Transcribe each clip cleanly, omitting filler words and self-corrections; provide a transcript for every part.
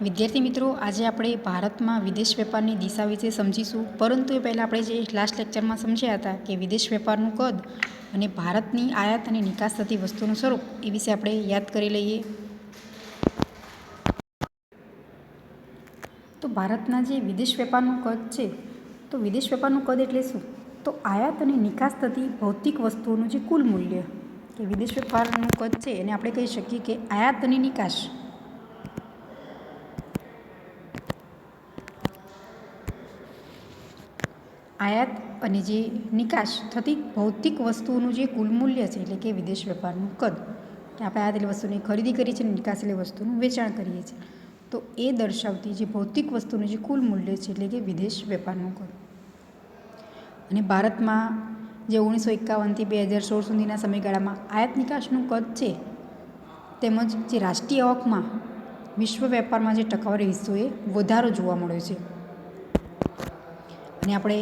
વિદ્યાર્થી મિત્રો, આજે આપણે ભારતમાં વિદેશ વેપારની દિશા વિશે સમજીશું. પરંતુ એ પહેલાં આપણે જે લાસ્ટ લેક્ચરમાં સમજ્યા હતા કે વિદેશ વેપારનું કદ અને ભારતની આયાત અને નિકાસ થતી વસ્તુનું સ્વરૂપ એ વિશે આપણે યાદ કરી લઈએ. તો ભારતના જે વિદેશ વેપારનું કદ છે, તો વિદેશ વેપારનું કદ એટલે શું? તો આયાત અને નિકાસ થતી ભૌતિક વસ્તુઓનું જે કુલ મૂલ્ય કે વિદેશ વેપારનું કદ છે એને આપણે કહી શકીએ કે આયાત અને નિકાસ. આયાત અને જે નિકાસ થતી ભૌતિક વસ્તુઓનું જે કુલ મૂલ્ય છે એટલે કે વિદેશ વેપારનું કદ, કે આપણે આયાત એટલે વસ્તુની ખરીદી કરીએ છીએ અને નિકાસ એટલે વસ્તુનું વેચાણ કરીએ છીએ, તો એ દર્શાવતી જે ભૌતિક વસ્તુનું જે કુલ મૂલ્ય છે એટલે કે વિદેશ વેપારનું કદ. અને ભારતમાં જે 1951થી 2016 સુધીના સમયગાળામાં આયાત નિકાસનું કદ છે, તેમજ જે રાષ્ટ્રીય આવકમાં વિશ્વ વેપારમાં જે ટકાવારી હિસ્સો એ વધારો જોવા મળ્યો છે. અને આપણે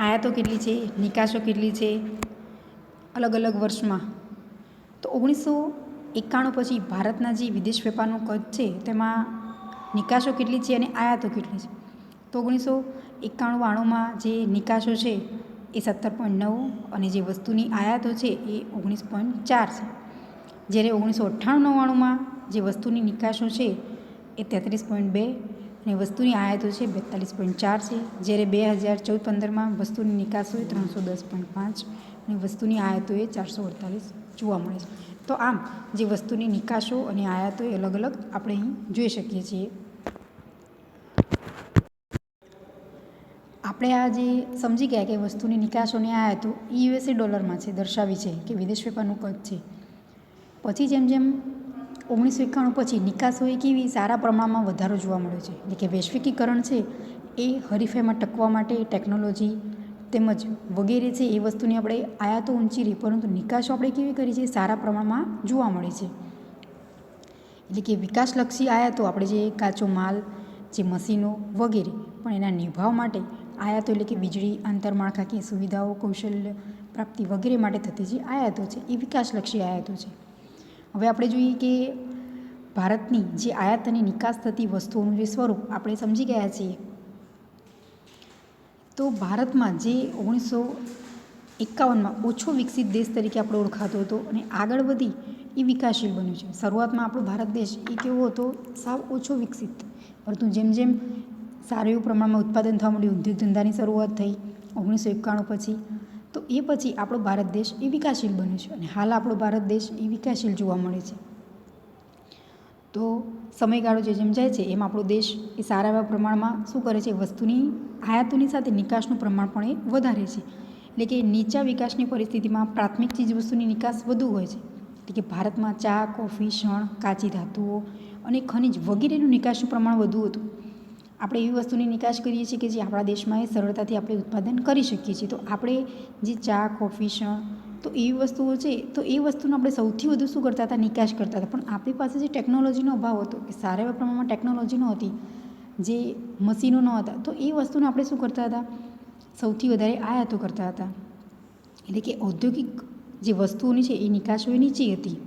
આયાતો કેટલી છે, નિકાસો કેટલી છે અલગ અલગ વર્ષમાં, તો 1991 પછી ભારતના જે વિદેશ વેપારનું કદ છે તેમાં નિકાસો કેટલી છે અને આયાતો કેટલી છે. તો 1991-92માં જે નિકાસો છે એ 17.9 અને જે વસ્તુની આયાતો છે એ 19.4 છે. જ્યારે 1998-99માં જે વસ્તુની નિકાસો છે એ 33.2 અને વસ્તુની આયાતો છે 42.4 છે. જ્યારે 2014-15માં વસ્તુની નિકાસો એ 310.5 અને વસ્તુની આયાતો એ 448 જોવા મળે છે. તો આમ જે વસ્તુની નિકાસો અને આયાતો એ અલગ અલગ આપણે અહીં જોઈ શકીએ છીએ. આપણે આ જે સમજી ગયા કે વસ્તુની નિકાસો અને આયાતો યુએસએ ડોલરમાં છે દર્શાવી છે કે વિદેશ વેપારનું કદ છે. પછી જેમ જેમ 1991 પછી નિકાસો એ કેવી સારા પ્રમાણમાં વધારો જોવા મળ્યો છે, એટલે કે વૈશ્વિકીકરણ છે એ હરીફાઈમાં ટકવા માટે ટેકનોલોજી તેમજ વગેરે છે એ વસ્તુની આપણે આયાતો ઊંચી રહી, પરંતુ નિકાસો આપણે કેવી કરી છે સારા પ્રમાણમાં જોવા મળે છે. એટલે કે વિકાસલક્ષી આયાતો આપણે જે કાચો માલ, જે મશીનો વગેરે, પણ એના નિભાવ માટે આયાતો એટલે કે વીજળી, આંતરમાળખાકીય સુવિધાઓ, કૌશલ્ય પ્રાપ્તિ વગેરે માટે થતી જે આયાતો છે એ વિકાસલક્ષી આયાતો છે. હવે આપણે જોઈએ કે ભારતની જે આયાત અને નિકાસ થતી વસ્તુઓનું જે સ્વરૂપ આપણે સમજી ગયા છીએ. તો ભારતમાં જે 1951માં ઓછો વિકસિત દેશ તરીકે આપણે ઓળખાતો હતો અને આગળ વધી એ વિકાસશીલ બન્યું છે. શરૂઆતમાં આપણો ભારત દેશ એ કેવો હતો, સાવ ઓછો વિકસિત, પરંતુ જેમ જેમ સારું એવું પ્રમાણમાં ઉત્પાદન થવા માંડ્યું, ઉદ્યોગ ધંધાની શરૂઆત થઈ 1991 પછી, તો એ પછી આપણો ભારત દેશ એ વિકાસશીલ બન્યો છે અને હાલ આપણો ભારત દેશ એ વિકાસશીલ જોવા મળે છે. તો સમયગાળો જેમ જાય છે એમ આપણો દેશ એ સારા એવા પ્રમાણમાં શું કરે છે, વસ્તુની આયાતોની સાથે નિકાસનું પ્રમાણ પણ એ વધારે છે. એટલે કે નીચા વિકાસની પરિસ્થિતિમાં પ્રાથમિક ચીજવસ્તુની નિકાસ વધુ હોય છે. એટલે કે ભારતમાં ચા, કોફી, શણ, કાચી ધાતુઓ અને ખનિજ વગેરેનું નિકાસનું પ્રમાણ વધુ હતું. આપણે એવી વસ્તુની નિકાસ કરીએ છીએ કે જે આપણા દેશમાં એ સરળતાથી આપણે ઉત્પાદન કરી શકીએ છીએ. તો આપણે જે ચા, કોફી, શણ, તો એવી વસ્તુઓ છે, તો એ વસ્તુનો આપણે સૌથી વધુ શું કરતા હતા, નિકાસ કરતા હતા. પણ આપણી પાસે જે ટેકનોલોજીનો અભાવ હતો, કે સારા એવા પ્રમાણમાં ટેકનોલોજી નહોતી, જે મશીનો ન હતા, તો એ વસ્તુને આપણે શું કરતા હતા, સૌથી વધારે આયાતો કરતા હતા. એટલે કે ઔદ્યોગિક જે વસ્તુઓની છે એ નિકાસો એ નીચી હતી.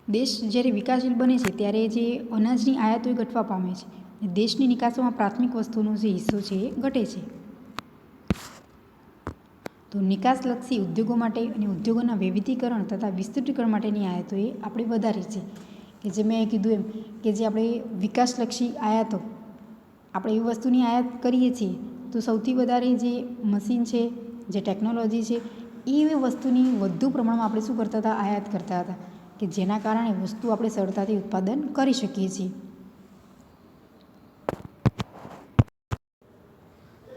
દેશ જ્યારે વિકાસશીલ બને છે ત્યારે જે અનાજની આયાતો એ ઘટવા પામે છે. દેશની નિકાસોમાં પ્રાથમિક વસ્તુઓનો જે હિસ્સો છે એ ઘટે છે. તો નિકાસલક્ષી ઉદ્યોગો માટે અને ઉદ્યોગોના વૈવિધ્યીકરણ તથા વિસ્તૃતીકરણ માટેની આયાતો એ આપણે વધારી છે. કે જે મેં કીધું એમ કે જે આપણે વિકાસલક્ષી આયાતો, આપણે એવી વસ્તુની આયાત કરીએ છીએ તો સૌથી વધારે જે મશીન છે, જે ટેકનોલોજી છે, એ વસ્તુની વધુ પ્રમાણમાં આપણે શું કરતા હતા, આયાત કરતા હતા, કે જેના કારણે વસ્તુ આપણે સરળતાથી ઉત્પાદન કરી શકીએ છીએ.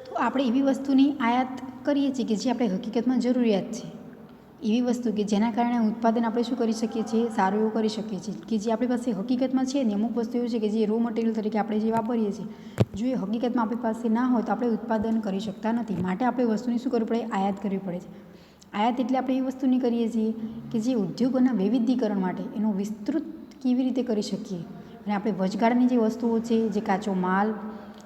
તો આપણે એવી વસ્તુની આયાત કરીએ છીએ કે જે આપણે હકીકતમાં જરૂરિયાત છે, એવી વસ્તુ કે જેના કારણે ઉત્પાદન આપણે શું કરી શકીએ છીએ, સારું એવું કરી શકીએ છીએ, કે જે આપણી પાસે હકીકતમાં છે ને. અમુક વસ્તુ એવું છે કે જે રો મટીરિયલ તરીકે આપણે જે વાપરીએ છીએ, જો એ હકીકતમાં આપણી પાસે ના હોય તો આપણે ઉત્પાદન કરી શકતા નથી. માટે આપણે વસ્તુની શું કરવી પડે, આયાત કરવી પડે છે. આયાત એટલે આપણે એવી વસ્તુની કરીએ છીએ કે જે ઉદ્યોગોના વૈવિધ્યીકરણ માટે એનો વિસ્તૃત કેવી રીતે કરી શકીએ. અને આપણે વચગાળાની જે વસ્તુઓ છે, જે કાચો માલ,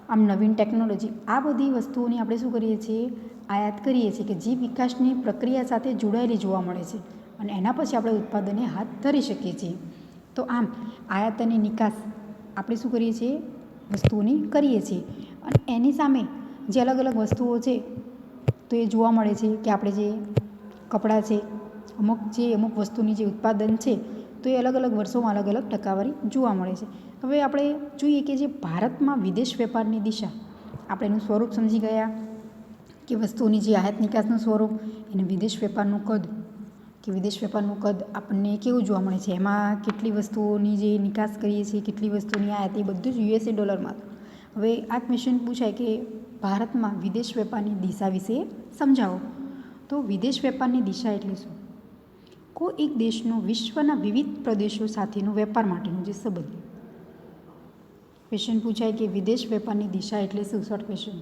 આમ નવીન ટેકનોલોજી, આ બધી વસ્તુઓની આપણે શું કરીએ છીએ, આયાત કરીએ છીએ, કે જે વિકાસની પ્રક્રિયા સાથે જોડાયેલી જોવા મળે છે અને એના પછી આપણે ઉત્પાદનને હાથ ધરી શકીએ છીએ. તો આમ આયાત અને નિકાસ આપણે શું કરીએ છીએ? વસ્તુઓની કરીએ છીએ. અને એની સામે જે અલગ અલગ વસ્તુઓ છે તો એ જોવા મળે છે કે આપણે જે કપડાં છે, અમુક વસ્તુની જે ઉત્પાદન છે તો એ અલગ અલગ વર્ષોમાં અલગ અલગ ટકાવારી જોવા મળે છે. હવે આપણે જોઈએ કે જે ભારતમાં વિદેશ વેપારની દિશા, આપણે એનું સ્વરૂપ સમજી ગયા કે વસ્તુઓની જે આયાત નિકાસનું સ્વરૂપ, એને વિદેશ વેપારનું કદ, કે વિદેશ વેપારનું કદ આપણને કેવું જોવા મળે છે, એમાં કેટલી વસ્તુઓની જે નિકાસ કરીએ છીએ, કેટલી વસ્તુઓની આયાત, એ બધું જ યુએસએ ડોલરમાં. હવે આ ક્વેશ્ચન પૂછાય કે ભારતમાં વિદેશ વેપારની દિશા વિશે સમજાવો. તો વિદેશ વેપારની દિશા એટલે શું? કોઈ એક દેશનો વિશ્વના વિવિધ પ્રદેશો સાથેનો વેપાર માટેનો જે સંબંધ. ક્વેશ્ચન પૂછાય કે વિદેશ વેપારની દિશા એટલે શું? Short question.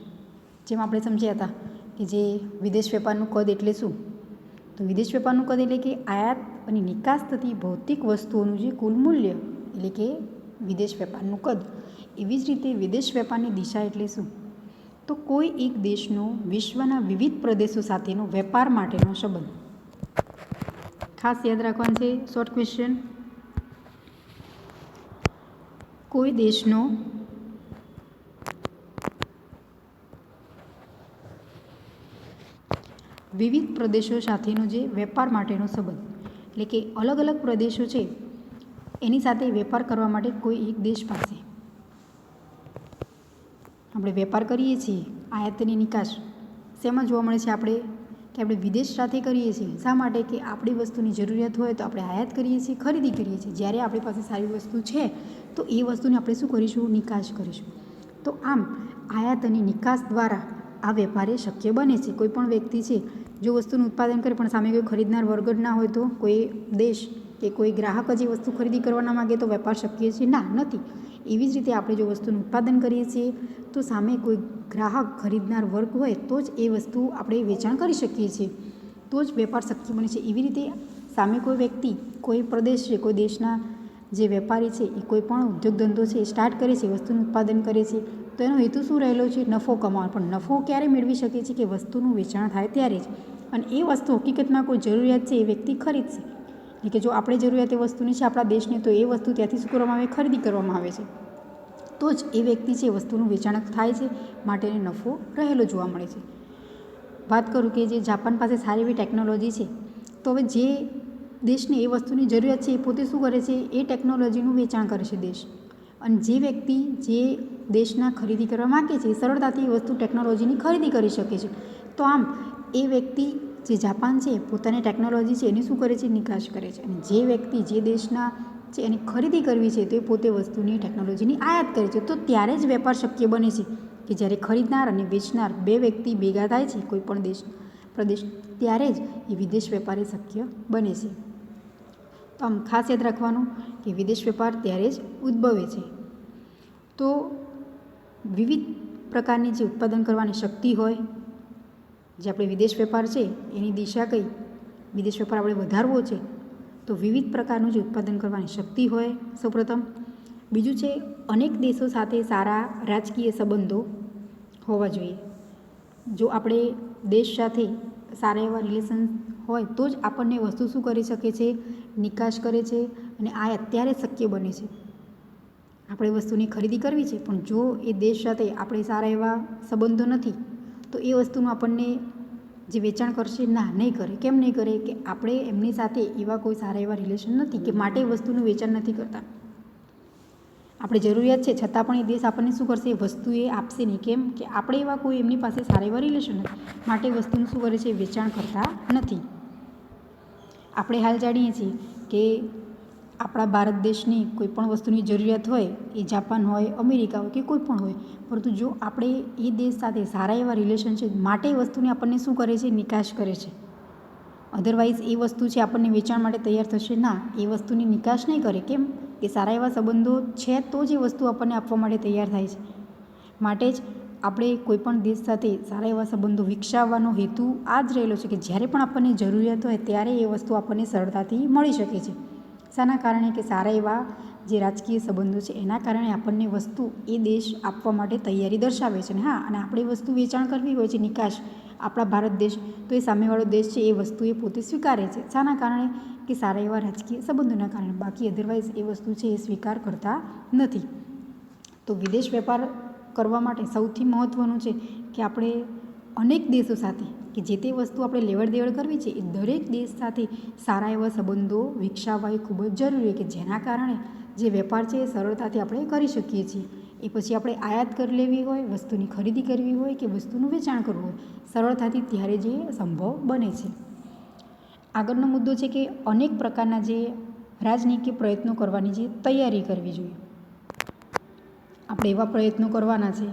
જેમ આપણે સમજ્યા હતા કે જે વિદેશ વેપારનું કદ એટલે શું? તો વિદેશ વેપારનું કદ એટલે કે આયાત અને નિકાસ થતી ભૌતિક વસ્તુઓનું જે કુલ મૂલ્ય, એટલે કે વિદેશ વેપારનું કદ. એવી જ રીતે વિદેશ વેપારની દિશા એટલે શું? તો કોઈ એક દેશનો વિશ્વના વિવિધ પ્રદેશો સાથેનો વેપાર માટેનો સંબંધ. ખાસ યાદ રાખવાનું છે શોર્ટ ક્વેશ્ચન. કોઈ દેશનો વિવિધ પ્રદેશો સાથેનો જે વેપાર માટેનો સંબંધ, એટલે કે અલગ અલગ પ્રદેશો છે એની સાથે વેપાર કરવા માટે કોઈ એક દેશ પાસે આપણે વેપાર કરીએ છીએ. આયાત અને નિકાસ શેમાં જોવા મળે છે? કે આપણે વિદેશ સાથે કરીએ છીએ. શા માટે? કે આપણી વસ્તુની જરૂરિયાત હોય તો આપણે આયાત કરીએ છીએ, ખરીદી કરીએ છીએ. જ્યારે આપણી પાસે સારી વસ્તુ છે તો એ વસ્તુને આપણે શું કરીશું? નિકાસ કરીશું. તો આમ આયાત અને નિકાસ દ્વારા આ વેપાર એ શક્ય બને છે. કોઈ પણ વ્યક્તિ છે જો વસ્તુનું ઉત્પાદન કરે પણ સામે કોઈ ખરીદનાર વર્ગ જ ના હોય તો કોઈ દેશ કે કોઈ ગ્રાહક જ એ વસ્તુ ખરીદી કરવા ના માગે તો વેપાર શક્ય છે? ના, નથી. એવી જ રીતે આપણે જો વસ્તુનું ઉત્પાદન કરીએ છીએ તો સામે કોઈ ગ્રાહક ખરીદનાર વર્ગ હોય તો જ એ વસ્તુ આપણે વેચાણ કરી શકીએ છીએ, તો જ વેપાર શક્ય બને છે. એવી રીતે સામે કોઈ વ્યક્તિ, કોઈ પ્રદેશ છે, કોઈ દેશના જે વેપારી છે એ કોઈ પણ ઉદ્યોગ ધંધો છે એ સ્ટાર્ટ કરે છે, વસ્તુનું ઉત્પાદન કરે છે, તો એનો હેતુ શું રહેલો છે? નફો કમાવાનો. પણ નફો ક્યારે મેળવી શકે છે? કે વસ્તુનું વેચાણ થાય ત્યારે જ. અને એ વસ્તુ હકીકતમાં કોઈ જરૂરિયાત છે એ વ્યક્તિ ખરીદશે. એટલે કે જો આપણે જરૂરિયાત એ વસ્તુની છે આપણા દેશની, તો એ વસ્તુ ત્યાંથી શું કરવામાં આવે? ખરીદી કરવામાં આવે છે. તો જ એ વ્યક્તિ છે વસ્તુનું વેચાણ થાય છે, માટે એને નફો રહેલો જોવા મળે છે. વાત કરું કે જે જાપાન પાસે સારી એવી ટેકનોલોજી છે, તો હવે જે દેશને એ વસ્તુની જરૂરિયાત છે એ પોતે શું કરે છે? એ ટેકનોલોજીનું વેચાણ કરે છે દેશ. અને જે વ્યક્તિ જે દેશના ખરીદી કરવા માગે છે એ સરળતાથી એ વસ્તુ ટેકનોલોજીની ખરીદી કરી શકે છે. તો આમ એ વ્યક્તિ જે જાપાન છે પોતાની ટેકનોલોજી છે એની શું કરે છે? નિકાસ કરે છે. અને જે વ્યક્તિ જે દેશના છે એની ખરીદી કરવી છે તો એ પોતે વસ્તુની ટેકનોલોજીની આયાત કરે છે. તો ત્યારે જ વેપાર શક્ય બને છે કે જ્યારે ખરીદનાર અને વેચનાર બે વ્યક્તિ ભેગા થાય છે કોઈ પણ પ્રદેશ, ત્યારે જ એ વિદેશ વેપાર એ શક્ય બને છે. તો આમ ખાસ યાદ રાખવાનું કે વિદેશ વેપાર ત્યારે જ ઉદ્ભવે છે. તો વિવિધ પ્રકારની જે ઉત્પાદન કરવાની શક્તિ હોય, જે આપણે વિદેશ વેપાર છે એની દિશા કઈ, વિદેશ વેપાર આપણે વધારવો છે તો વિવિધ પ્રકારનું જે ઉત્પાદન કરવાની શક્તિ હોય સૌપ્રથમ. બીજું છે અનેક દેશો સાથે સારા રાજકીય સંબંધો હોવા જોઈએ. જો આપણે દેશ સાથે સારા એવા રિલેશન હોય તો જ આપણને વસ્તુ શું કરી શકે છે? નિકાસ કરે છે. અને આ અત્યારે શક્ય બને છે. આપણે વસ્તુની ખરીદી કરવી છે પણ જો એ દેશ સાથે આપણે સારા એવા સંબંધો નથી તો એ વસ્તુનું આપણને જે વેચાણ કરશે નહીં કરે. કેમ નહીં કરે? કે આપણે એમની સાથે એવા કોઈ સારા એવા રિલેશન નથી કે માટે એ વસ્તુનું વેચાણ નથી કરતા. આપણે જરૂરિયાત છે છતાં પણ એ દેશ આપણને શું કરશે? એ વસ્તુ એ આપશે નહીં. કેમ? કે આપણે એવા કોઈ એમની પાસે સારા એવા રિલેશન નથી, માટે વસ્તુનું શું કરે છે? વેચાણ કરતા નથી. આપણે હાલ જાણીએ છીએ કે આપણા ભારત દેશની કોઈ પણ વસ્તુની જરૂરિયાત હોય, એ જાપાન હોય, અમેરિકા હોય કે કોઈ પણ હોય, પરંતુ જો આપણે એ દેશ સાથે સારા એવા રિલેશન છે માટે એ વસ્તુને આપણને શું કરે છે? નિકાસ કરે છે. અધરવાઇઝ એ વસ્તુ છે આપણને વેચાણ માટે તૈયાર થશે ના, એ વસ્તુની નિકાસ નહીં કરે. કેમ? કે સારા એવા સંબંધો છે તો જ એ વસ્તુ આપણને આપવા માટે તૈયાર થાય છે. માટે જ આપણે કોઈપણ દેશ સાથે સારા એવા સંબંધો વિકસાવવાનો હેતુ આ જ રહેલો છે કે જ્યારે પણ આપણને જરૂરિયાત હોય ત્યારે એ વસ્તુ આપણને સરળતાથી મળી શકે છે. શાના કારણે? કે સારા એવા જે રાજકીય સંબંધો છે એના કારણે આપણને વસ્તુ એ દેશ આપવા માટે તૈયારી દર્શાવે છે. હા, અને આપણે વસ્તુ વેચાણ કરવી હોય છે, નિકાસ, આપણા ભારત દેશ, તો એ સામેવાળો દેશ છે એ વસ્તુ એ પોતે સ્વીકારે છે. શાના કારણે? કે સારા એવા રાજકીય સંબંધોના કારણે, બાકી અધરવાઇઝ એ વસ્તુ છે એ સ્વીકાર કરતા નથી. તો વિદેશ વેપાર કરવા માટે સૌથી મહત્ત્વનું છે કે આપણે અનેક દેશો સાથે કે જે તે વસ્તુ આપણે લેવડ દેવડ કરવી છે એ દરેક દેશ સાથે સારા એવા સંબંધો વિકસાવવા એ ખૂબ જ જરૂરી કે જેના કારણે જે વેપાર છે એ સરળતાથી આપણે કરી શકીએ છીએ. એ પછી આપણે આયાત કરી લેવી હોય, વસ્તુની ખરીદી કરવી હોય કે વસ્તુનું વેચાણ કરવું હોય, સરળતાથી ત્યારે જે સંભવ બને છે. આગળનો મુદ્દો છે કે અનેક પ્રકારના જે રાજનીતિક પ્રયત્નો કરવાની જે તૈયારી કરવી જોઈએ. આપણે એવા પ્રયત્નો કરવાના છે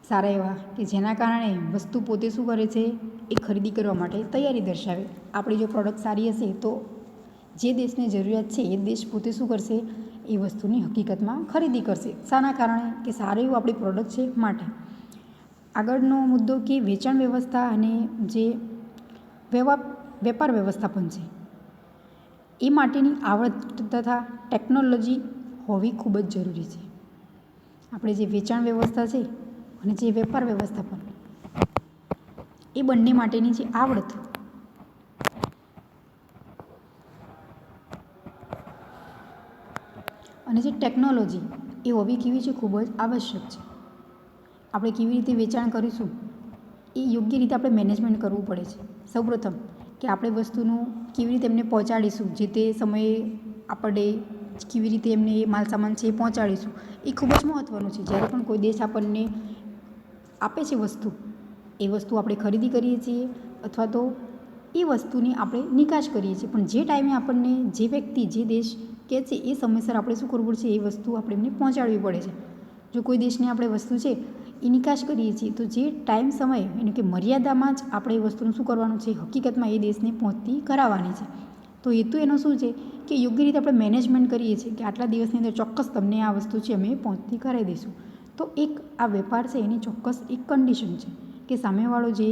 સારા એવા કે જેના કારણે વસ્તુ પોતે શું કરે છે એ ખરીદી કરવા માટે તૈયારી દર્શાવે. આપણી જો પ્રોડક્ટ સારી હશે તો જે દેશને જરૂરિયાત છે એ દેશ પોતે શું કરશે, એ વસ્તુની હકીકતમાં ખરીદી કરશે. શાના કારણે કે સારું એવું આપણી પ્રોડક્ટ છે માટે. આગળનો મુદ્દો કે વેચાણ વ્યવસ્થા અને જે વેપાર વ્યવસ્થાપન છે એ માટેની આવડત તથા ટેકનોલોજી હોવી ખૂબ જ જરૂરી છે. આપણે જે વેચાણ વ્યવસ્થા છે અને જે વેપાર વ્યવસ્થાપન એ બંને માટેની જે આવડત અને જે ટેકનોલોજી એ હોવી કેવી છે, ખૂબ જ આવશ્યક છે. આપણે કેવી રીતે વેચાણ કરીશું એ યોગ્ય રીતે આપણે મેનેજમેન્ટ કરવું પડે છે. સૌપ્રથમ કે આપણે વસ્તુનું કેવી રીતે એમને પહોંચાડીશું, જે તે સમયે આપણે કેવી રીતે એમને એ માલ સામાન છે એ પહોંચાડીશું એ ખૂબ જ મહત્ત્વનું છે. જ્યારે પણ કોઈ દેશ આપણને આપે છે વસ્તુ, એ વસ્તુ આપણે ખરીદી કરીએ છીએ અથવા તો એ વસ્તુની આપણે નિકાસ કરીએ છીએ, પણ જે ટાઈમે આપણને જે વ્યક્તિ જે દેશ કહે છે એ સમયસર આપણે શું કરવું પડશે, એ વસ્તુ આપણે એમને પહોંચાડવી પડે છે. જો કોઈ દેશની આપણે વસ્તુ છે એ નિકાસ કરીએ છીએ તો જે ટાઈમ સમય એટલે કે મર્યાદામાં જ આપણે એ વસ્તુનું શું કરવાનું છે, હકીકતમાં એ દેશને પહોંચતી કરાવવાની છે. તો હેતુ એનો શું છે કે યોગ્ય રીતે આપણે મેનેજમેન્ટ કરીએ છીએ કે આટલા દિવસની અંદર ચોક્કસ તમને આ વસ્તુ છે અમે પહોંચતી કરાવી દઈશું. તો એક આ વેપાર છે એની ચોક્કસ એક કન્ડિશન છે કે સામેવાળો જે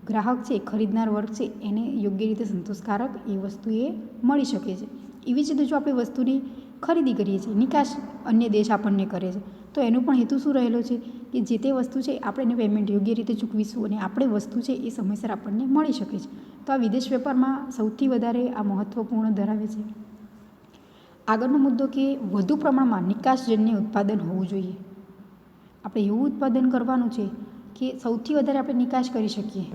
ગ્રાહક છે, ખરીદનાર વર્ગ છે, એને યોગ્ય રીતે સંતોષકારક એ વસ્તુ એ મળી શકે છે. એવી જ રીતે જો આપણે વસ્તુની ખરીદી કરીએ છીએ, નિકાસ અન્ય દેશ આપણને કરે છે, તો એનો પણ હેતુ શું રહેલો છે કે જે તે વસ્તુ છે આપણે એને પેમેન્ટ યોગ્ય રીતે ચૂકવીશું અને આપણે વસ્તુ છે એ સમયસર આપણને મળી શકે છે. તો આ વિદેશ વેપારમાં સૌથી વધારે આ મહત્ત્વપૂર્ણ ધરાવે છે. આગળનો મુદ્દો કે વધુ પ્રમાણમાં નિકાસજન્ય ઉત્પાદન હોવું જોઈએ. આપણે એવું ઉત્પાદન કરવાનું છે કે સૌથી વધારે આપણે નિકાસ કરી શકીએ.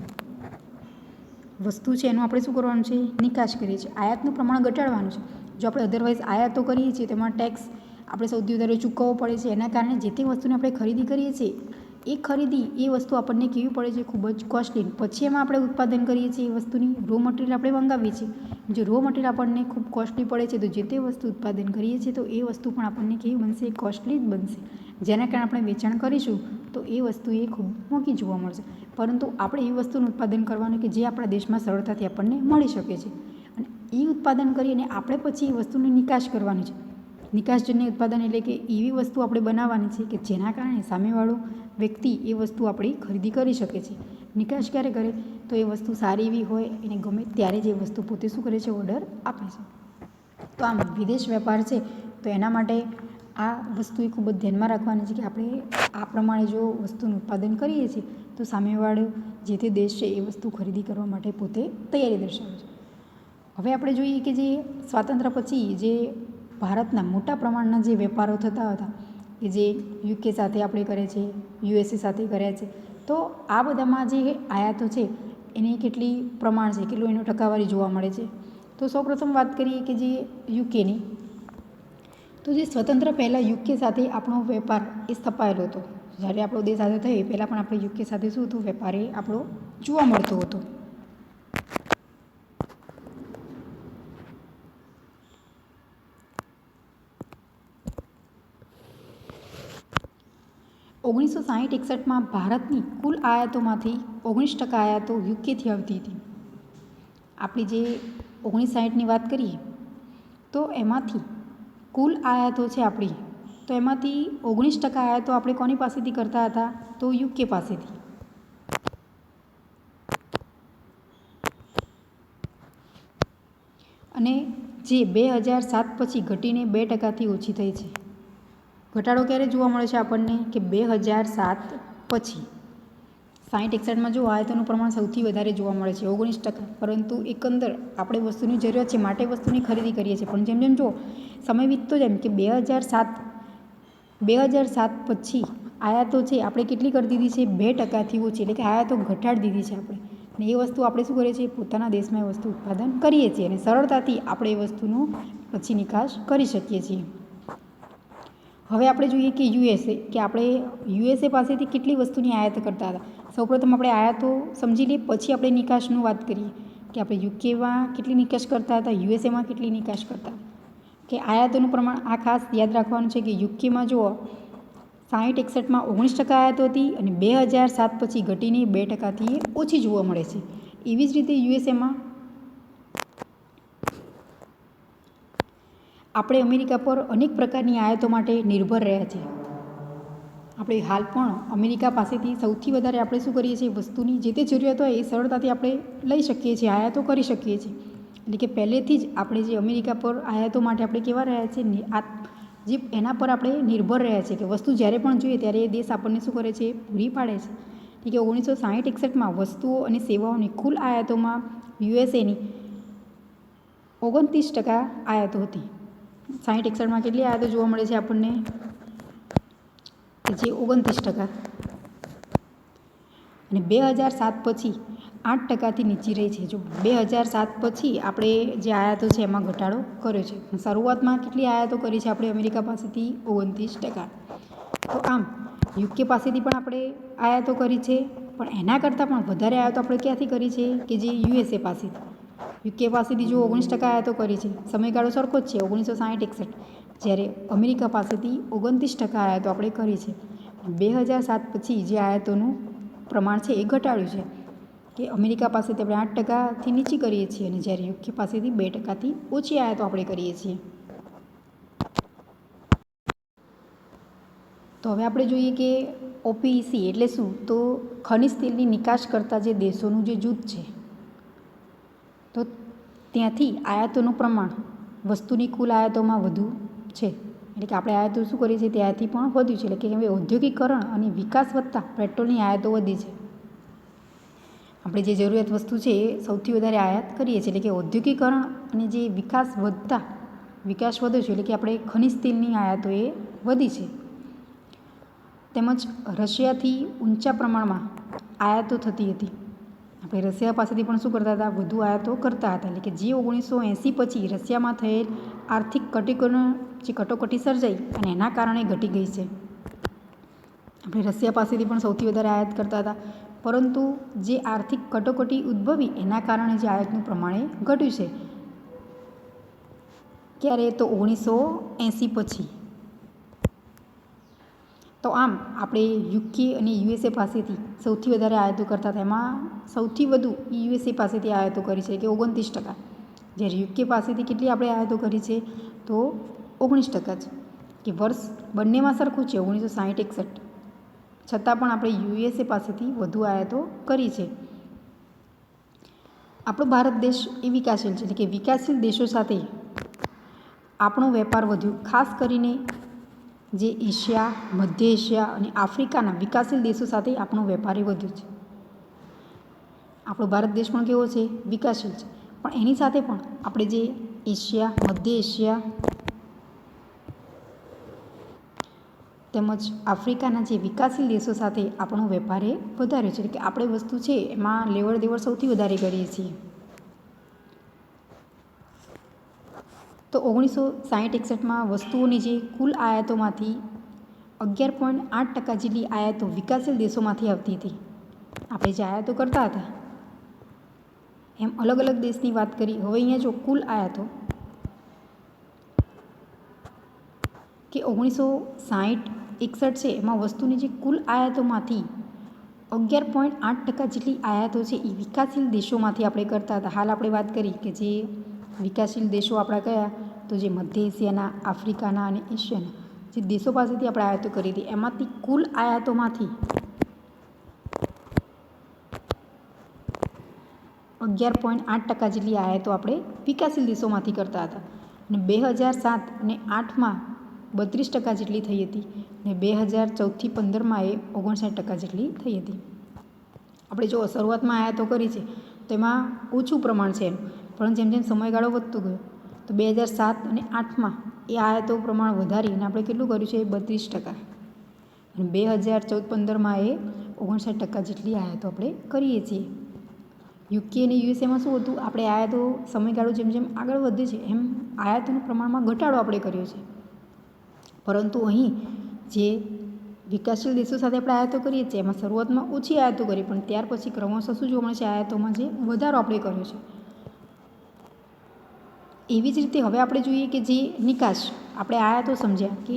વસ્તુ છે એનું આપણે શું કરવાનું છે, નિકાસ કરીએ છીએ. આયાતનું પ્રમાણ ઘટાડવાનું છે. જો આપણે અધરવાઇઝ આયાતો કરીએ છીએ તેમાં ટેક્સ આપણે સૌથી વધારે ચૂકવવો પડે છે. એના કારણે જે તે વસ્તુને આપણે ખરીદી કરીએ છીએ એ ખરીદી એ વસ્તુ આપણને કેવી પડે છે, ખૂબ જ કોસ્ટલી. પછી એમાં આપણે ઉત્પાદન કરીએ છીએ એ વસ્તુની રો મટીરિયલ આપણે મંગાવીએ છીએ. જો રો મટીરિયલ આપણને ખૂબ કોસ્ટલી પડે છે તો જે તે વસ્તુ ઉત્પાદન કરીએ છીએ તો એ વસ્તુ પણ આપણને કેવી બનશે, કોસ્ટલી જ બનશે. જેના કારણે આપણે વેચાણ કરીશું તો એ વસ્તુ એ ખૂબ મોંઘી જોવા મળશે. પરંતુ આપણે એ વસ્તુનું ઉત્પાદન કરવાનું કે જે આપણા દેશમાં સરળતાથી આપણને મળી શકે છે અને એ ઉત્પાદન કરીને આપણે પછી એ વસ્તુની નિકાસ કરવાની છે. નિકાસજન્ય ઉત્પાદન એટલે કે એવી વસ્તુ આપણે બનાવવાની છે કે જેના કારણે સામેવાળો વ્યક્તિ એ વસ્તુ આપણી ખરીદી કરી શકે છે. નિકાસ ક્યારે કરે તો એ વસ્તુ સારી એવી હોય એને ગમે ત્યારે જ એ વસ્તુ પોતે શું કરે છે, ઓર્ડર આપે છે. તો આમ વિદેશ વેપાર છે તો એના માટે આ વસ્તુ એ ખૂબ જ ધ્યાનમાં રાખવાની છે કે આપણે આ પ્રમાણે જો વસ્તુનું ઉત્પાદન કરીએ છીએ તો સામેવાળો જે તે દેશ છે એ વસ્તુ ખરીદી કરવા માટે પોતે તૈયારી દર્શાવે છે. હવે આપણે જોઈએ કે જે સ્વાતંત્ર્ય પછી જે ભારતના મોટા પ્રમાણના જે વેપારો થતા હતા કે જે યુકે સાથે આપણે કરે છે, યુએસએ સાથે કર્યા છે, તો આ બધામાં જે આયાતો છે એની કેટલી પ્રમાણ છે, કેટલું એનું ટકાવારી જોવા મળે છે. તો સૌપ્રથમ વાત કરીએ કે જે યુકેની, તો જે સ્વતંત્ર પહેલાં યુકે સાથે આપણો વેપાર એ સ્થપાયેલો હતો. જ્યારે આપણો દેશ આઝાદ થયો એ પહેલાં પણ આપણે યુકે સાથે શું હતું, વેપાર એ આપણો જોવા મળતો હતો. 1960-61માં ભારતની કુલ આયાતોમાંથી 19% આયાતો યુકેથી આવતી હતી. આપણી જે 1960ની વાત કરીએ તો એમાંથી કુલ આયાતો છે આપણી, તો એમાંથી 19% આયાતો આપણે કોની પાસેથી કરતા હતા, તો યુકે પાસેથી. અને જે 2007 પછી ઘટીને 2%થી ઓછી થઈ છે. ઘટાડો ક્યારે જોવા મળે છે આપણને કે 2007 પછી. 60-61માં જો આયાતોનું પ્રમાણ સૌથી વધારે જોવા મળે છે 19%, પરંતુ એકંદર આપણે વસ્તુની જરૂરિયાત છે માટે વસ્તુની ખરીદી કરીએ છીએ. પણ જેમ જેમ જો સમય વીતતો જાય કે 2007 પછી આયાતો છે આપણે કેટલી કરી દીધી છે 2%થી ઓછી, એટલે કે આયાતો ઘટાડી દીધી છે આપણે. અને એ વસ્તુ આપણે શું કરીએ છીએ પોતાના દેશમાં એ વસ્તુ ઉત્પાદન કરીએ છીએ અને સરળતાથી આપણે એ વસ્તુનો પછી નિકાસ કરી શકીએ છીએ. હવે આપણે જોઈએ કે યુએસએ, કે આપણે યુએસએ પાસેથી કેટલી વસ્તુની આયાત કરતા હતા. સૌપ્રથમ આપણે આયાતો સમજી લઈએ, પછી આપણે નિકાસનું વાત કરીએ કે આપણે યુકેમાં કેટલી નિકાસ કરતા હતા, યુએસએમાં કેટલી નિકાસ કરતા હતા. કે આયાતોનું પ્રમાણ આ ખાસ યાદ રાખવાનું છે કે યુકેમાં જુઓ 60-61માં 19% આયાતો હતી અને 2007 પછી ઘટીને 2%થી ઓછી જોવા મળે છે. એવી જ રીતે યુએસએમાં આપણે અમેરિકા પર અનેક પ્રકારની આયાતો માટે નિર્ભર રહ્યા છીએ. આપણે હાલ પણ અમેરિકા પાસેથી સૌથી વધારે આપણે શું કરીએ છીએ વસ્તુની જે તે જરૂરિયાત હોય એ સરળતાથી આપણે લઈ શકીએ છીએ, આયાતો કરી શકીએ છીએ. એટલે કે પહેલેથી જ આપણે જે અમેરિકા પર આયાતો માટે આપણે કેવા રહ્યા છીએ જે એના પર આપણે નિર્ભર રહ્યા છીએ કે વસ્તુ જ્યારે પણ જોઈએ ત્યારે એ દેશ આપણને શું કરે છે પૂરી પાડે છે. એટલે કે 1960-61માં વસ્તુઓ અને સેવાઓની કુલ આયાતોમાં યુએસએની 29% આયાતો હતી. 60-61માં કેટલી આયાતો જોવા મળે છે આપણને કે જે 29%, અને 2007 પછી 8%થી નીચી રહી છે. જો 2007 પછી આપણે જે આયાતો છે એમાં ઘટાડો કર્યો છે. શરૂઆતમાં કેટલી આયાતો કરી છે આપણે અમેરિકા પાસેથી 29%. તો આમ યુકે પાસેથી પણ આપણે આયાતો કરી છે, પણ એના કરતાં પણ વધારે આયાતો આપણે ક્યાંથી કરી છે કે જે યુએસએ પાસેથી. યુકે પાસેથી જો 19% આયાતો કરી છે, સમયગાળો સરખો જ છે 1960-61, જ્યારે અમેરિકા પાસેથી 29% આયાતો આપણે કરી છે. 2007 પછી જે આયાતોનું પ્રમાણ છે એ ઘટાડ્યું છે કે અમેરિકા પાસેથી આપણે 8%થી નીચી કરીએ છીએ અને જ્યારે યુકે પાસેથી 2%થી ઓછી આયાતો આપણે કરીએ છીએ. તો હવે આપણે જોઈએ કે ઓપીઈસી એટલે શું, તો ખનિજ તેલની નિકાસ કરતા જે દેશોનું જે જૂથ છે, તો ત્યાંથી આયાતોનું પ્રમાણ વસ્તુની કુલ આયાતોમાં વધુ છે. એટલે કે આપણે આયાતો શું કરીએ છીએ ત્યાંથી પણ વધ્યું છે. એટલે કે હવે ઔદ્યોગિકરણ અને વિકાસ વધતા પેટ્રોલની આયાતો વધી છે. આપણે જે જરૂરિયાત વસ્તુ છે એ સૌથી વધારે આયાત કરીએ છીએ. એટલે કે ઔદ્યોગિકરણ અને જે વિકાસ વધ્યો છે, એટલે કે આપણે ખનિજ તેલની આયાતો એ વધી છે. તેમજ રશિયાથી ઊંચા પ્રમાણમાં આયાતો થતી હતી. આપણે રશિયા પાસેથી પણ શું કરતા હતા વધુ આયાતો કરતા હતા. એટલે કે જે 1980 પછી રશિયામાં થયેલ આર્થિક કટોકટી સર્જાઈ અને એના કારણે ઘટી ગઈ છે. આપણે રશિયા પાસેથી પણ સૌથી વધારે આયાત કરતા હતા, પરંતુ જે આર્થિક કટોકટી ઉદ્ભવી એના કારણે જે આયાતનું પ્રમાણ ઘટ્યું છે. ક્યારે, તો 1980 પછી. તો આમ આપણે યુકે અને યુએસએ પાસેથી સૌથી વધારે આયાતો કરતા હતા. એમાં સૌથી વધુ યુએસએ પાસેથી આયાતો કરી છે કે 29%, જ્યારે યુકે પાસેથી કેટલી આપણે આયાતો કરી છે તો 19% જ. કે વર્ષ બંનેમાં સરખું છે 1960-61, છતાં પણ આપણે યુએસએ પાસેથી વધુ આયાતો કરી છે. આપણો ભારત દેશ એ વિકાસશીલ છે, એટલે કે વિકાસશીલ દેશો સાથે આપણો વેપાર વધ્યો. ખાસ કરીને જે એશિયા, મધ્ય એશિયા અને આફ્રિકાના વિકાસશીલ દેશો સાથે આપણો વેપાર વધ્યો છે. આપણો ભારત દેશ પણ કેવો છે વિકાસશીલ છે, પણ એની સાથે પણ આપણે જે એશિયા, મધ્ય એશિયા તેમજ આફ્રિકાના જે વિકાસશીલ દેશો સાથે આપણો વેપાર વધાર્યો છે. એટલે કે આપણે વસ્તુ છે એમાં લેવડ દેવડ સૌથી વધારે કરીએ છીએ. તો 1960-61માં વસ્તુઓની જે કુલ આયાતોમાંથી 11.8% જેટલી આયાતો વિકાસશીલ દેશોમાંથી આવતી હતી. આપણે જે આયાતો કરતા હતા એમ અલગ અલગ દેશની વાત કરી. હવે અહીંયા જો કુલ આયાતો કે 1960-61 છે એમાં વસ્તુની જે કુલ આયાતોમાંથી 11.8% જેટલી આયાતો છે એ વિકાસશીલ દેશોમાંથી આપણે કરતા હતા. હાલ આપણે વાત કરી કે જે વિકાસશીલ દેશો આપણા કયા, તો જે મધ્ય એશિયાના, આફ્રિકાના અને એશિયાના જે દેશો પાસેથી આપણે આયાતો કરી હતી એમાંથી કુલ આયાતોમાંથી 11.8% જેટલી આયાતો આપણે વિકાસશીલ દેશોમાંથી કરતા હતા. અને 2007 અને 2008માં 32% જેટલી થઈ હતી અને 2014થી 2015માં એ 59% જેટલી થઈ હતી. આપણે જો શરૂઆતમાં આયાતો કરી છે તો એમાં ઓછું પ્રમાણ છે એનું, પણ જેમ જેમ સમયગાળો વધતો ગયો તો 2007 અને 8માં એ આયાતો પ્રમાણ વધારીને આપણે કેટલું કર્યું છે 32%, અને 2014-15માં એ 59% જેટલી આયાતો આપણે કરીએ છીએ. યુકે અને યુએસએમાં શું હતું, આપણે આયાતો સમયગાળો જેમ જેમ આગળ વધે છે એમ આયાતોના પ્રમાણમાં ઘટાડો આપણે કર્યો છે. પરંતુ અહીં જે વિકાસશીલ દેશો સાથે આપણે આયાતો કરીએ છીએ એમાં શરૂઆતમાં ઓછી આયાતો કરી, પણ ત્યાર પછી ક્રમશઃ શું જોવા મળે છે, આયાતોમાં જે વધારો આપણે કર્યો છે. એવી જ રીતે હવે આપણે જોઈએ કે જે નિકાસ, આપણે આયાતો સમજ્યા કે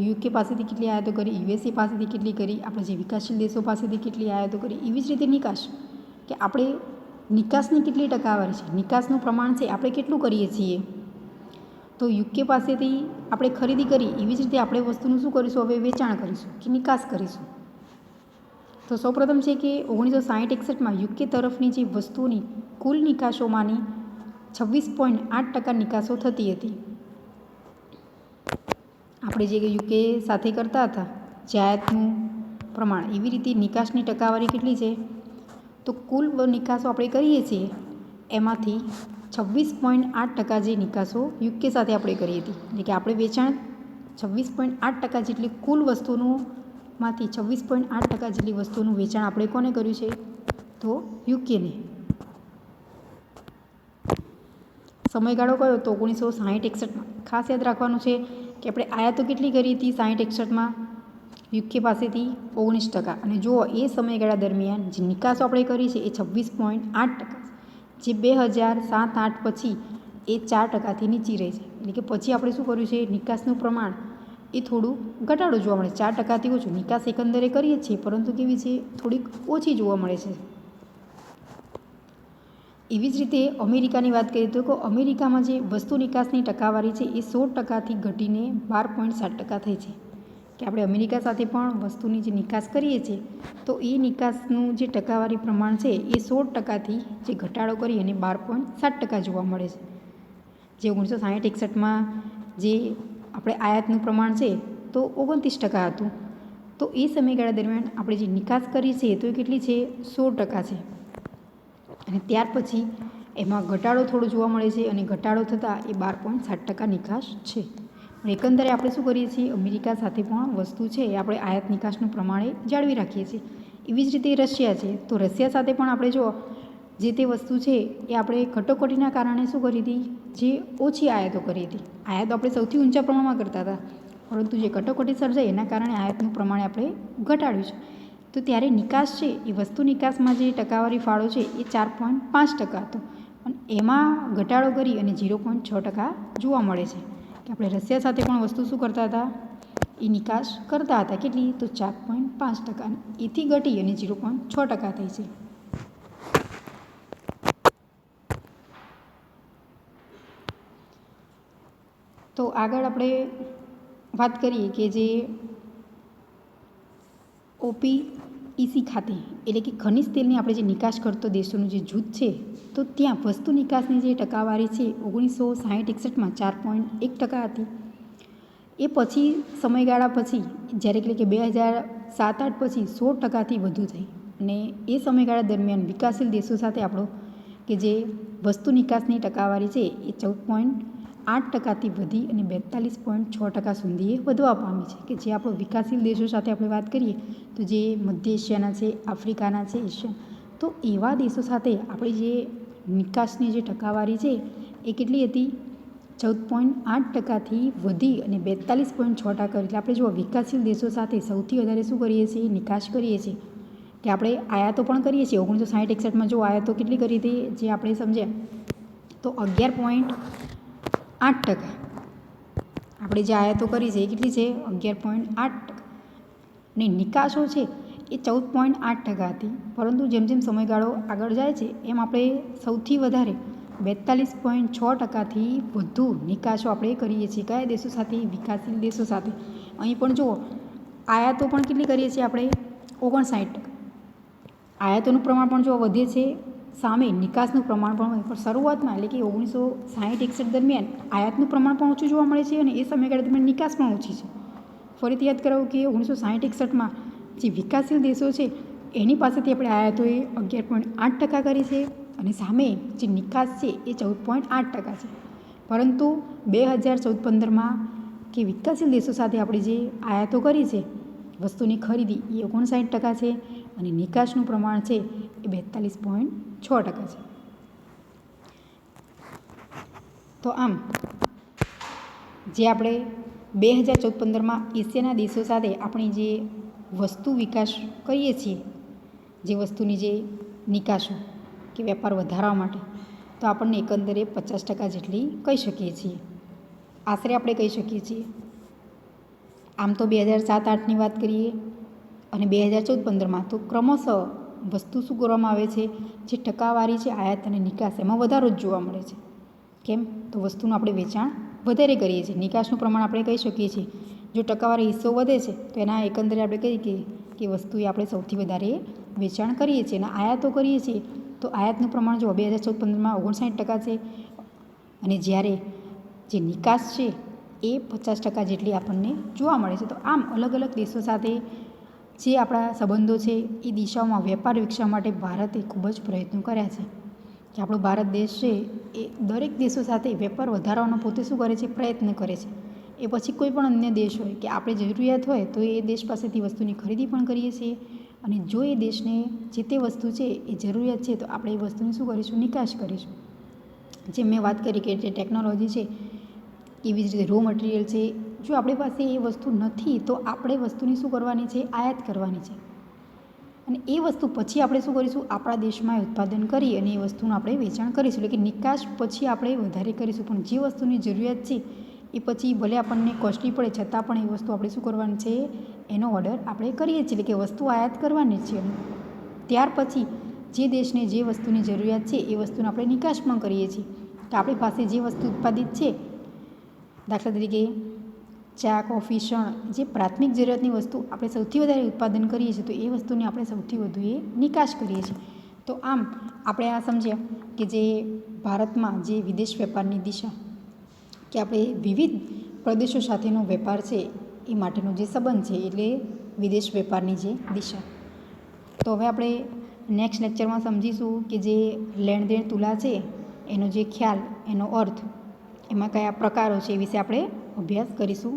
યુકે પાસેથી કેટલી આયાતો કરી, યુએસએ પાસેથી કેટલી કરી, આપણે જે વિકાસશીલ દેશો પાસેથી કેટલી આયાતો કરી. એવી જ રીતે નિકાસ, કે આપણે નિકાસની કેટલી ટકાવારી છે, નિકાસનું પ્રમાણ છે આપણે કેટલું કરીએ છીએ. તો યુકે પાસેથી આપણે ખરીદી કરી, એવી જ રીતે આપણે વસ્તુનું શું કરીશું, હવે વેચાણ કરીશું કે નિકાસ કરીશું. તો સૌપ્રથમ છે કે 1960-61માં યુકે તરફની જે વસ્તુઓની કુલ નિકાસોમાંની 26.8% નિકાસો થતી હતી. આપણે જે યુકે સાથે કરતા હતા જે આયાતનું પ્રમાણ, એવી રીતે નિકાસની ટકાવારી કેટલી છે, તો કુલ નિકાસો આપણે કરીએ છીએ એમાંથી 26.8% જે નિકાસો યુકે સાથે આપણે કરી હતી. એટલે કે આપણે વેચાણ 26.8% જેટલી કુલ વસ્તુનું માંથી 26.8% જેટલી વસ્તુનું વેચાણ આપણે કોને કર્યું છે, તો યુકેને. સમયગાળો કયો, તો 1960-61માં. ખાસ યાદ રાખવાનું છે કે આપણે આયાતો કેટલી કરી હતી 60-61માં, યુકે પાસેથી 19%. અને જુઓ એ સમયગાળા દરમિયાન જે નિકાસો આપણે કરી છે એ 26.8%, જે 2007-8 પછી એ 4%થી નીચી રહી છે. એટલે કે પછી આપણે શું કર્યું છે, નિકાસનું પ્રમાણ એ થોડું ઘટાડો જોવા મળે, 4%થી ઓછું. નિકાસ એકંદરે કરીએ છીએ પરંતુ કેવી છે, થોડીક ઓછી જોવા મળે છે. એવી જ રીતે અમેરિકાની વાત કરીએ તો અમેરિકામાં જે વસ્તુ નિકાસની ટકાવારી છે એ 16%થી ઘટીને 12.7% થઈ છે. કે આપણે અમેરિકા સાથે પણ વસ્તુની જે નિકાસ કરીએ છીએ તો એ નિકાસનું જે ટકાવારી પ્રમાણ છે એ 16%થી જે ઘટાડો કરી અને 12.7% જોવા મળે છે. જે 1960-61માં જે આપણે આયાતનું પ્રમાણ છે તો 29% હતું, તો એ સમયગાળા દરમિયાન આપણે જે નિકાસ કરી છે તો એ કેટલી છે, 16% છે. અને ત્યાર પછી એમાં ઘટાડો થોડો જોવા મળે છે, અને ઘટાડો થતાં એ 12.7% નિકાસ છે. એકંદરે આપણે શું કરીએ છીએ, અમેરિકા સાથે પણ વસ્તુ છે એ આપણે આયાત નિકાસનું પ્રમાણે જાળવી રાખીએ છીએ. એવી જ રીતે રશિયા છે, તો રશિયા સાથે પણ આપણે જો જે તે વસ્તુ છે એ આપણે કટોકટીના કારણે શું કરી હતી, જે ઓછી આયાતો કરી હતી. આયાતો આપણે સૌથી ઊંચા પ્રમાણમાં કરતા હતા, પરંતુ જે કટોકટી સર્જાઈ એના કારણે આયાતનું પ્રમાણે આપણે ઘટાડ્યું છે. તો ત્યારે નિકાસ છે એ વસ્તુ નિકાસમાં જે ટકાવારી ફાળો છે એ 4.5% હતો, અને એમાં ઘટાડો કરી અને 0.6% જોવા મળે છે. કે આપણે રશિયા સાથે પણ વસ્તુ શું કરતા હતા, એ નિકાસ કરતા હતા. કેટલી, તો 4.5%. એથી ઘટી અને 0.6% થઈ છે. તો આગળ આપણે વાત કરીએ કે જે OPEC ખાતે, એટલે કે ખનિજ તેલની આપણે જે નિકાસ કરતો દેશોનું જે જૂથ છે, તો ત્યાં વસ્તુ નિકાસની જે ટકાવારી છે 1960-61માં 4.1% હતી. એ પછી સમયગાળા પછી જ્યારે એટલે કે 2007-8 પછી 16%થી વધુ થઈ, અને એ સમયગાળા દરમિયાન વિકાસશીલ દેશો સાથે આપણો કે જે વસ્તુ નિકાસની ટકાવારી છે એ 14.8%થી વધી અને 42.6% સુધી વધવા પામી છે. કે જે આપણો વિકાસશીલ દેશો સાથે આપણે વાત કરીએ તો જે મધ્ય એશિયાના છે, આફ્રિકાના છે, એશિયા, તો એવા દેશો સાથે આપણી જે નિકાસની જે ટકાવારી છે એ કેટલી હતી, 14.8%થી વધી અને 42.6%. એટલે આપણે જો વિકાસશીલ દેશો સાથે સૌથી વધારે શું કરીએ છીએ, નિકાસ કરીએ છીએ. કે આપણે આયાતો પણ કરીએ છીએ. 1960-61માં જો આયાતો કેટલી કરી હતી, જે આપણે સમજ્યા તો 11.8%. આપણે જે આયાતો કરી છે એ કેટલી છે, 11.8%. અને નિકાસો છે એ 14.8% હતી. પરંતુ જેમ જેમ સમયગાળો આગળ જાય છે એમ આપણે સૌથી વધારે 42.6%થી વધુ નિકાસો આપણે કરીએ છીએ. કયા દેશો સાથે, વિકાસશીલ દેશો સાથે. અહીં પણ જુઓ આયાતો પણ કેટલી કરીએ છીએ આપણે, 59%. આયાતોનું પ્રમાણ પણ જો વધે છે, સામે નિકાસનું પ્રમાણ પણ શરૂઆતમાં એટલે કે 1960-61 દરમિયાન આયાતનું પ્રમાણ પણ ઓછું જોવા મળે છે, અને એ સમયગાળા દરમિયાન નિકાસ પણ ઓછી છે. ફરીથી યાદ કરાવું કે 1960-61માં જે વિકાસશીલ દેશો છે એની પાસેથી આપણે આયાતોએ 11.8% કરી છે અને સામે જે નિકાસ છે એ 14.8% છે. પરંતુ 2014-15માં કે વિકાસશીલ દેશો સાથે આપણે જે આયાતો કરી છે વસ્તુની ખરીદી એ 59% છે અને નિકાસનું પ્રમાણ છે એ 42.6% છે. તો આમ જે આપણે 2014-15માં એશિયાના દેશો સાથે આપણી જે વસ્તુ વિકાસ કરીએ છીએ, જે વસ્તુની જે નિકાસો કે વેપાર વધારવા માટે, તો આપણને એકંદરે 50% જેટલી કહી શકીએ છીએ, આશરે આપણે કહી શકીએ છીએ. આમ તો 2007-8ની વાત કરીએ અને 2014-15માં તો ક્રમશઃ વસ્તુ શું કરવામાં આવે છે, જે ટકાવારી છે આયાત અને નિકાસ એમાં વધારો જ જોવા મળે છે. કેમ? તો વસ્તુનું આપણે વેચાણ વધારે કરીએ છીએ, નિકાસનું પ્રમાણ આપણે કહી શકીએ છીએ. જો ટકાવારી હિસ્સો વધે છે તો એના એકંદરે આપણે કહીએ કે વસ્તુ એ આપણે સૌથી વધારે વેચાણ કરીએ છીએ અને આયાતો કરીએ છીએ તો આયાતનું પ્રમાણ જો 2014-15માં 59% છે અને જ્યારે જે નિકાસ છે એ 50% જેટલી આપણને જોવા મળે છે. તો આમ અલગ અલગ દેશો સાથે જે આપણા સંબંધો છે એ દિશાઓમાં વેપાર વિકસાવવા માટે ભારતે ખૂબ જ પ્રયત્નો કર્યા છે. કે આપણો ભારત દેશ છે એ દરેક દેશો સાથે વેપાર વધારવાનો પોતે શું કરે છે, પ્રયત્ન કરે છે. એ પછી કોઈ પણ અન્ય દેશ હોય કે આપણે જરૂરિયાત હોય તો એ દેશ પાસેથી વસ્તુની ખરીદી પણ કરીએ છીએ અને જો એ દેશને જે તે વસ્તુ છે એ જરૂરિયાત છે તો આપણે એ વસ્તુની શું કરીશું, નિકાસ કરીશું. જેમ મેં વાત કરી કે જે ટેકનોલોજી છે એવી જ રીતે રો મટીરિયલ છે, જો આપણી પાસે એ વસ્તુ નથી તો આપણે વસ્તુની શું કરવાની છે, આયાત કરવાની છે અને એ વસ્તુ પછી આપણે શું કરીશું, આપણા દેશમાં ઉત્પાદન કરી અને એ વસ્તુનું આપણે વેચાણ કરીશું. એટલે કે નિકાસ પછી આપણે વધારે કરીશું, પણ જે વસ્તુની જરૂરિયાત છે એ પછી ભલે આપણને કોસ્ટલી પડે છતાં પણ એ વસ્તુ આપણે શું કરવાની છે, એનો ઓર્ડર આપણે કરીએ છીએ. એટલે કે વસ્તુ આયાત કરવાની જ છે. ત્યાર પછી જે દેશને જે વસ્તુની જરૂરિયાત છે એ વસ્તુનો આપણે નિકાસ પણ કરીએ છીએ. તો આપણી પાસે જે વસ્તુ ઉત્પાદિત છે, દાખલા તરીકે ચા, કોફી, શણ, જે પ્રાથમિક જરૂરિયાતની વસ્તુ આપણે સૌથી વધારે ઉત્પાદન કરીએ છીએ તો એ વસ્તુની આપણે સૌથી વધુ એ નિકાસ કરીએ છીએ. તો આમ આપણે આ સમજ્યા કે જે ભારતમાં જે વિદેશ વેપારની દિશા કે આપણે વિવિધ પ્રદેશો સાથેનો વેપાર છે એ માટેનો જે સંબંધ છે એટલે વિદેશ વેપારની જે દિશા. તો હવે આપણે નેક્સ્ટ લેક્ચરમાં સમજીશું કે જે લેણ દેણ તુલા છે એનો જે ખ્યાલ, એનો અર્થ, એમાં કયા પ્રકારો છે એ વિશે આપણે અભ્યાસ કરીશું.